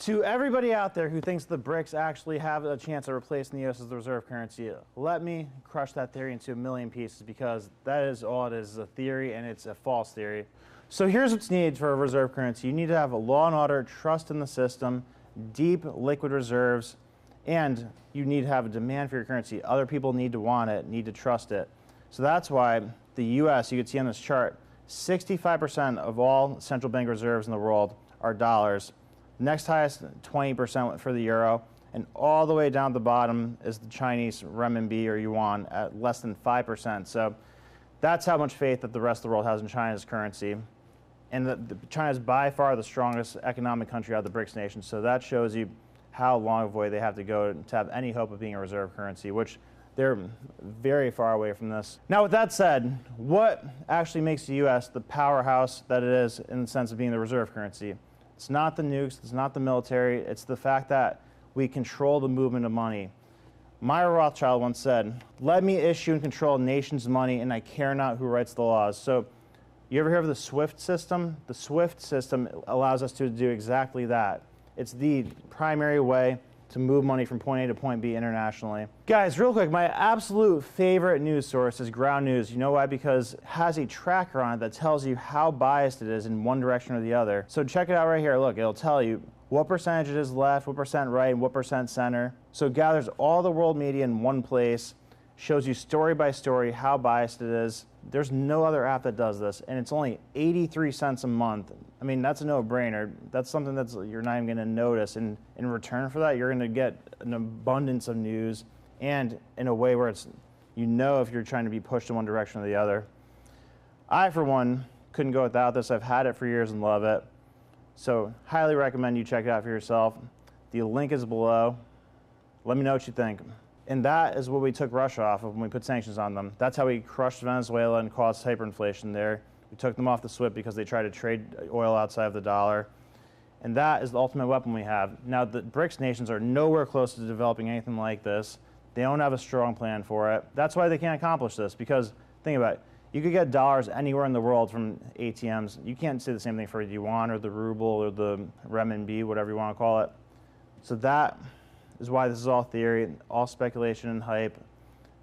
To everybody out there who thinks the BRICS actually have a chance of replacing the U.S. as the reserve currency, let me crush that theory into a million pieces, because that is all it is a theory, and it's a false theory. So here's what's needed for a reserve currency. You need to have a law and order, trust in the system, deep liquid reserves, and you need to have a demand for your currency. Other people need to want it, need to trust it. So that's why the U.S., you can see on this chart, 65% of all central bank reserves in the world are dollars. Next highest, 20% for the euro, and all the way down at the bottom is the Chinese renminbi or yuan at less than 5%. So that's how much faith that the rest of the world has in China's currency. And China is by far the strongest economic country out of the BRICS nations. So that shows you how long of a way they have to go to have any hope of being a reserve currency, which they're very far away from this. Now, with that said, what actually makes the U.S. the powerhouse that it is in the sense of being the reserve currency? It's not the nukes, it's not the military, it's the fact that we control the movement of money. Myra Rothschild once said, "Let me issue and control a nation's money, and I care not who writes the laws." So, you ever hear of the SWIFT system? The SWIFT system allows us to do exactly that. It's the primary way to move money from point A to point B internationally. Guys, real quick, my absolute favorite news source is Ground News. You know why? Because it has a tracker on it that tells you how biased it is in one direction or the other. So check it out right here. Look, it'll tell you what percentage it is left, what percent right, and what percent center. So it gathers all the world media in one place, shows you story by story how biased it is. There's no other app that does this, and it's only 83 cents a month. I mean, that's a no-brainer. That's something that's you're not even going to notice. And in return for that, you're going to get an abundance of news, and in a way where it's, you know, if you're trying to be pushed in one direction or the other. I, for one, couldn't go without this. I've had it for years and love it. So highly recommend you check it out for yourself. The link is below. Let me know what you think. And that is what we took Russia off of when we put sanctions on them. That's how we crushed Venezuela and caused hyperinflation there. We took them off the SWIFT because they tried to trade oil outside of the dollar. And that is the ultimate weapon we have. Now, the BRICS nations are nowhere close to developing anything like this. They don't have a strong plan for it. That's why they can't accomplish this, because think about it. You could get dollars anywhere in the world from ATMs. You can't say the same thing for the yuan or the ruble or the renminbi, whatever you want to call it. So that is why this is all theory, all speculation and hype.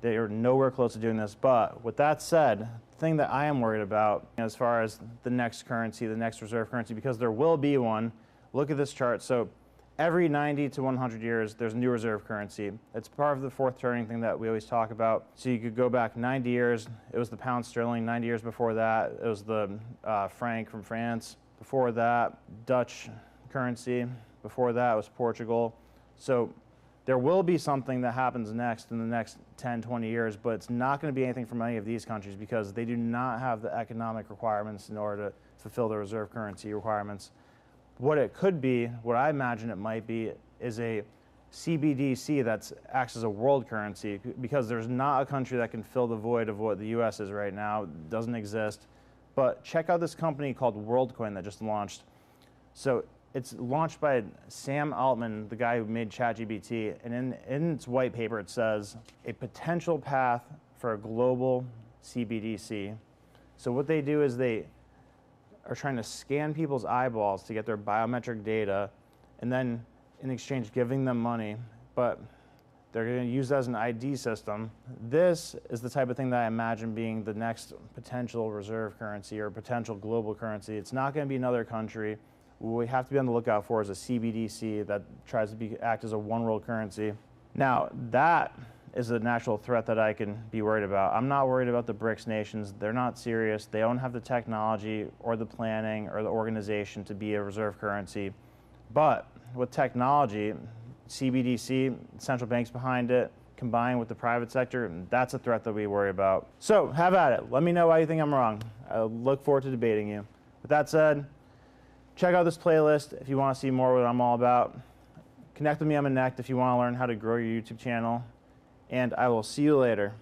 They are nowhere close to doing this. But with that said, the thing that I am worried about as far as the next currency, the next reserve currency, because there will be one, look at this chart. So every 90 to 100 years, there's a new reserve currency. It's part of the fourth turning thing that we always talk about. So you could go back 90 years, it was the pound sterling. 90 years before that, it was the franc from France. Before that, Dutch currency. Before that, it was Portugal. So there will be something that happens next in the next 10, 20 years, but it's not going to be anything from any of these countries because they do not have the economic requirements in order to fulfill the reserve currency requirements. What it could be, what I imagine it might be, is a CBDC that acts as a world currency, because there's not a country that can fill the void of what the US is right now. It doesn't exist. But check out this company called WorldCoin that just launched. So it's launched by Sam Altman, the guy who made ChatGPT, and in its white paper it says, a potential path for a global CBDC. So what they do is they are trying to scan people's eyeballs to get their biometric data, and then in exchange giving them money, but they're going to use that as an ID system. This is the type of thing that I imagine being the next potential reserve currency or potential global currency. It's not going to be another country. What we have to be on the lookout for is a CBDC that tries to act as a one world currency. Now, that is an actual threat that I can be worried about. I'm not worried about the BRICS nations. They're not serious. They don't have the technology or the planning or the organization to be a reserve currency. But with technology, CBDC, central banks behind it, combined with the private sector, that's a threat that we worry about. So have at it. Let me know why you think I'm wrong. I look forward to debating you. With that said, check out this playlist if you want to see more of what I'm all about. Connect with me on Minnect if you want to learn how to grow your YouTube channel. And I will see you later.